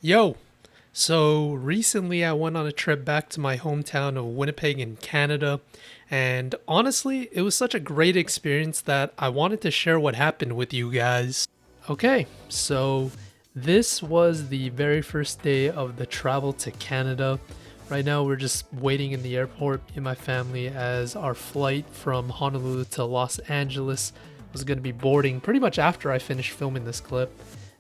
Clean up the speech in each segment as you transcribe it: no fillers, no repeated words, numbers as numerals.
Yo, so recently I went on a trip back to my hometown of Winnipeg in Canada, and honestly, it was such a great experience that I wanted to share what happened with you guys. Okay, so this was the very first day of the travel to Canada. Right now, we're just waiting in the airport in my family as our flight from Honolulu to Los Angeles was going to be boarding pretty much after I finished filming this clip.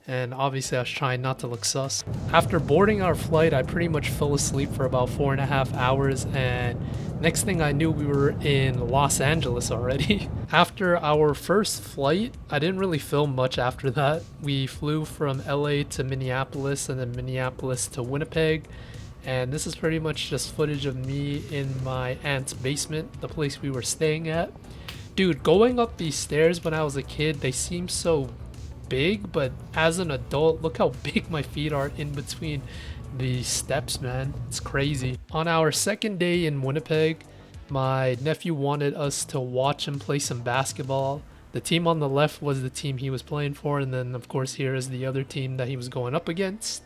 And obviously, I was trying not to look sus. After boarding our flight, I pretty much fell asleep for about 4.5 hours, and next thing I knew, we were in Los Angeles already. After our first flight, I didn't really film much after that. We flew from LA to Minneapolis and then Minneapolis to Winnipeg. And this is pretty much just footage of me in my aunt's basement, the place we were staying at. Dude, going up these stairs when I was a kid, they seem so big, but as an adult, look how big my feet are in between the steps, man. It's crazy. On our second day in Winnipeg, my nephew wanted us to watch him play some basketball. The team on the left was the team he was playing for, and then of course here is the other team that he was going up against.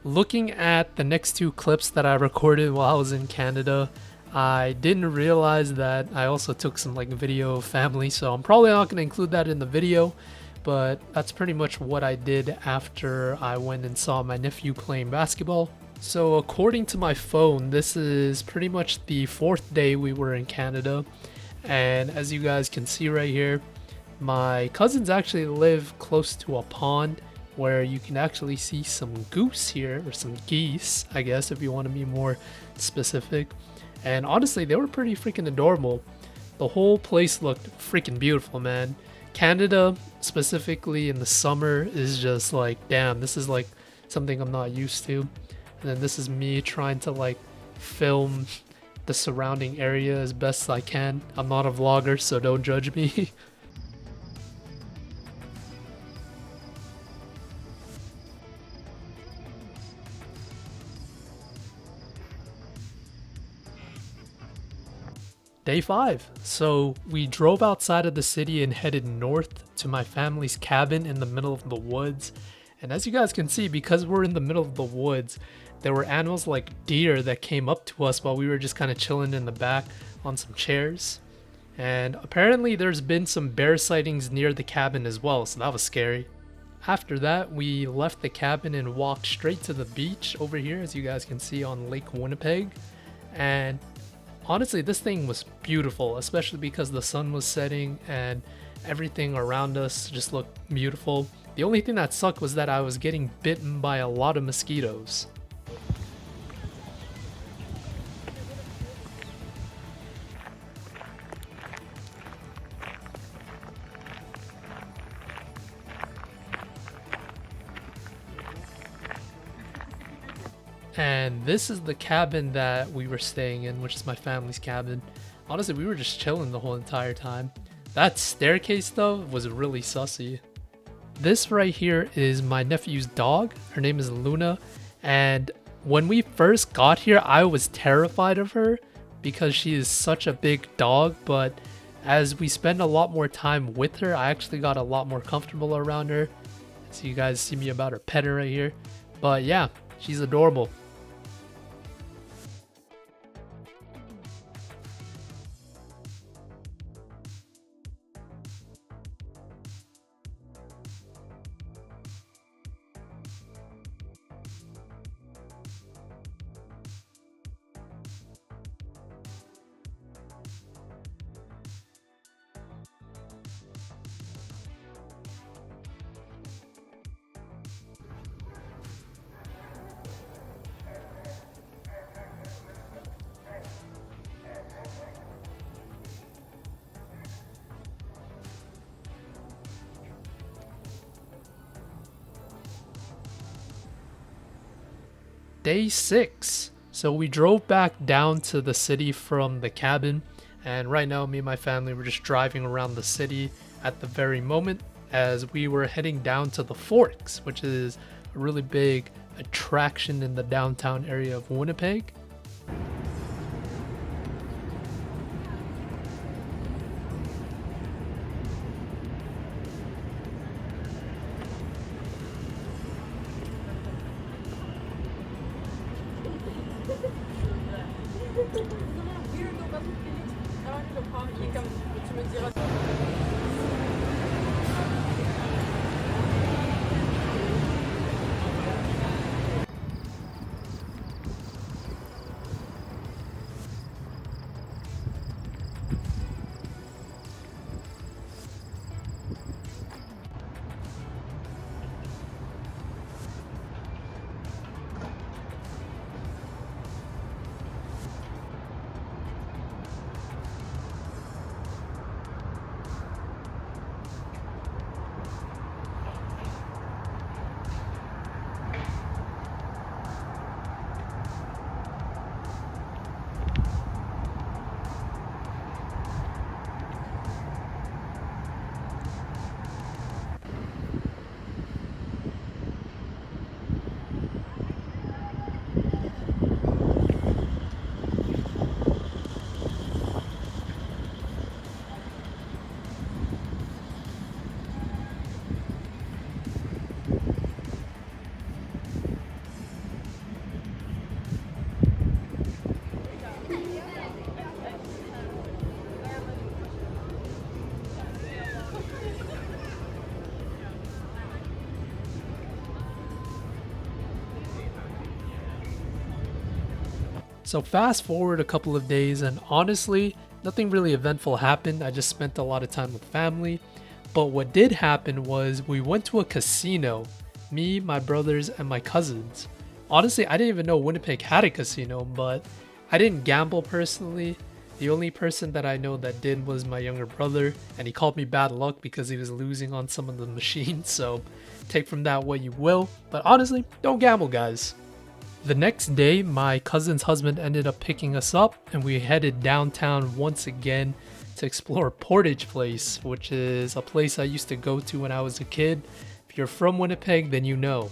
Looking at the next two clips that I recorded while I was in Canada, I didn't realize that I also took some like video of family, so I'm probably not going to include that in the video, but that's pretty much what I did after I went and saw my nephew playing basketball. So according to my phone, this is pretty much the fourth day we were in Canada, and as you guys can see right here, my cousins actually live close to a pond where you can actually see some goose here, or some geese, I guess, if you want to be more specific. And honestly, they were pretty freaking adorable. The whole place looked freaking beautiful, man. Canada, specifically in the summer, is just like, damn, this is like something I'm not used to. And then this is me trying to like film the surrounding area as best I can. I'm not a vlogger, so don't judge me. Day 5. So we drove outside of the city and headed north to my family's cabin in the middle of the woods. And as you guys can see, because we're in the middle of the woods, there were animals like deer that came up to us while we were just kind of chilling in the back on some chairs. And apparently there's been some bear sightings near the cabin as well, so that was scary. After that, we left the cabin and walked straight to the beach over here, as you guys can see on Lake Winnipeg. And honestly, this thing was beautiful, especially because the sun was setting and everything around us just looked beautiful. The only thing that sucked was that I was getting bitten by a lot of mosquitoes. And this is the cabin that we were staying in, which is my family's cabin. Honestly, we were just chilling the whole entire time. That staircase, though, was really sussy. This right here is my nephew's dog. Her name is Luna. And when we first got here, I was terrified of her because she is such a big dog. But as we spend a lot more time with her, I actually got a lot more comfortable around her. So you guys see me about her pet right here. But yeah, she's adorable. Day 6. So we drove back down to the city from the cabin, and right now me and my family were just driving around the city at the very moment as we were heading down to the Forks, which is a really big attraction in the downtown area of Winnipeg. So fast forward a couple of days, and honestly, nothing really eventful happened. I just spent a lot of time with family. But what did happen was we went to a casino, me, my brothers, and my cousins. Honestly, I didn't even know Winnipeg had a casino, but I didn't gamble personally. The only person that I know that did was my younger brother, and he called me bad luck because he was losing on some of the machines, so take from that what you will. But honestly, don't gamble, guys. The next day, my cousin's husband ended up picking us up, and we headed downtown once again to explore Portage Place, which is a place I used to go to when I was a kid. If you're from Winnipeg, then you know.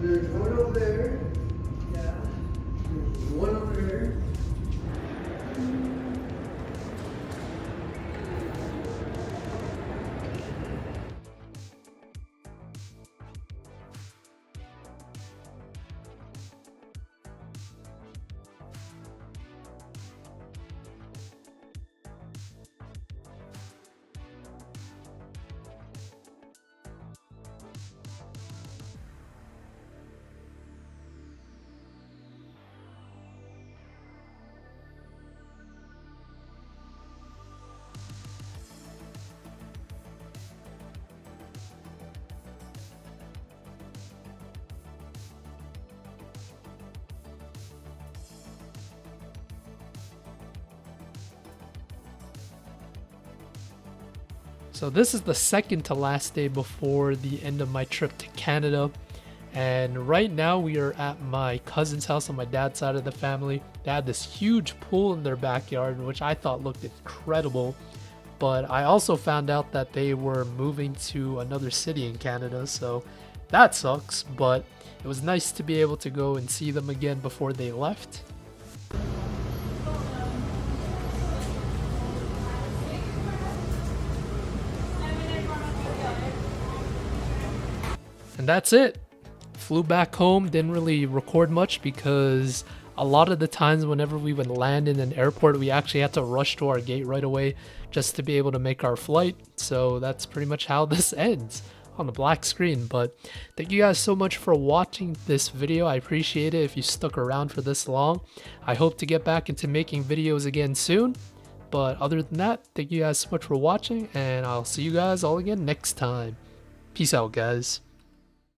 There's one over there. Yeah. There's one over here. So this is the second to last day before the end of my trip to Canada. And right now we are at my cousin's house on my dad's side of the family. They had this huge pool in their backyard, which I thought looked incredible. But I also found out that they were moving to another city in Canada, so that sucks. But it was nice to be able to go and see them again before they left. And that's it. Flew back home, didn't really record much because a lot of the times whenever we would land in an airport, we actually had to rush to our gate right away just to be able to make our flight. So that's pretty much how this ends on the black screen. But thank you guys so much for watching this video. I appreciate it if you stuck around for this long. I hope to get back into making videos again soon. But other than that, thank you guys so much for watching, and I'll see you guys all again next time. Peace out, guys.